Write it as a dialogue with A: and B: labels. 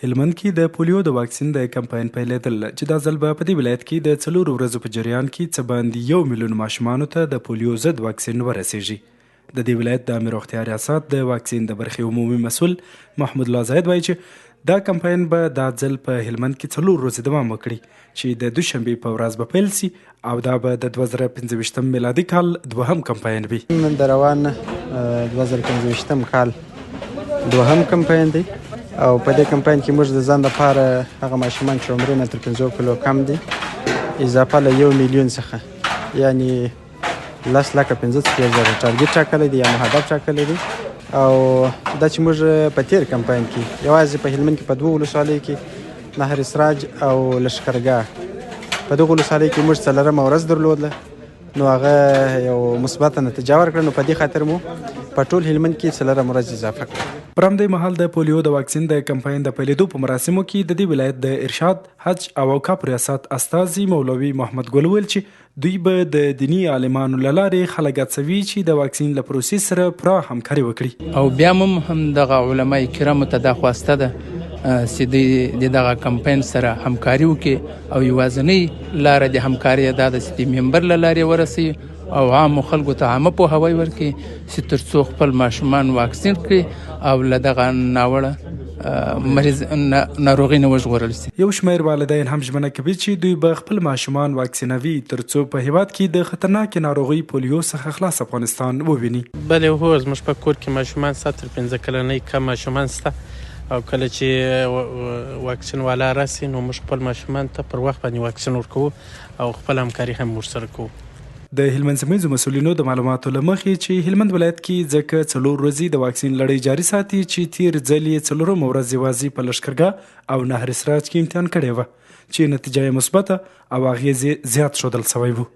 A: هلمند کې د پولیو د واکسین د کمپاین پیلېدل چې دا ځل به په دې ولایت کې د 4 ورځو په جریان کې څه باندې 1 میلیون ماشومانو ته د پولیو ضد واکسین ورسیږي. د دې ولایت د امیر روغتیا ریاست د واکسین د برخې عمومي مسؤل محمود الله زاهد وایي چې دا کمپاین به دا ځل په هلمند کې 4 ورځې دوام وکړي چې د دوشنبې په ورځ به پیل سي او دا به د 2025 میلادي کال دوهم کمپاین وي.
B: د روان 2025 کال دوهم کمپاین دی او په دې کمپاین کې موږ د ځان لپاره هغه ماشومان چې عمر نه تر 15 کلو کم دي اضافه له 1 میلیون څخه یعنی 10,15,000 ټارګټ ټاکلی دی یا هدف ټاکلی دی او دا چې موږ په تیر کمپاین کې یوازې په هلمند کې په 2 ولسوالیو کې نهر اسراج او لشکرګاه په 2 ولسوالیو کې موږ 4 ورځ درلودله نو هغه یو مثبته نتیجه ورکړه نو په دې خاطر مو په ټول هلمند کې 4 ورځې اضافه کړه.
A: پر همدې مهال د پولیو د واکسین د کمپاین د پیلېدو په مراسمو کې د دې ولایت د ارشاد حج او اوقاف ریاست استازي مولوي محمد ګل ویل چې دوی به د دینی عالمانو له لارې خلک هڅوي چې د واکسین له پروسې سره پوره همکاري وکړي
C: او بیا هم دغه علما کرامو ته دا خواسته ده چې دغه کمپاین سره همکاري وکړي او یوازینۍ لاره د همکاري دا ده چې د ممبر له لارې ورسي او عامو خلکو ته عامه پوهاوی ورکړي چې تر څو خپل ماشومان واکسین کړي او له دغه ناوړه مریض ناروغي نه وژغورل شي.
A: یو شمېر والدین هم ژمنه کوي چې دوی به خپل ماشومان واکسینوي تر څو په هیواد کې د خطرناکې ناروغي پولیو څخه خلاص افغانستان وویني.
D: بلې هو زموږ په کور کې ماشومان سته تر 15 کلنۍ کم ماشومان سته او کله چې واکسین والا راسي نو موږ خپل ماشومان ته پر وخت باندې واکسین ورکوو او خپل همکاري هم ورسره کوو.
A: د هلمند سیمې مسؤلینو د معلوماتو له مخې چې هلمند ولایت کې ځکه 4 ورځې د واکسین لړۍ جاري ساتي چې تیر ځل یې 4 ورځ یوازې په لشکرګاه او نهر اسراج کې امتحان کړی و چې نتیجه یې مثبته او اغېز زیات ښودل شوی و.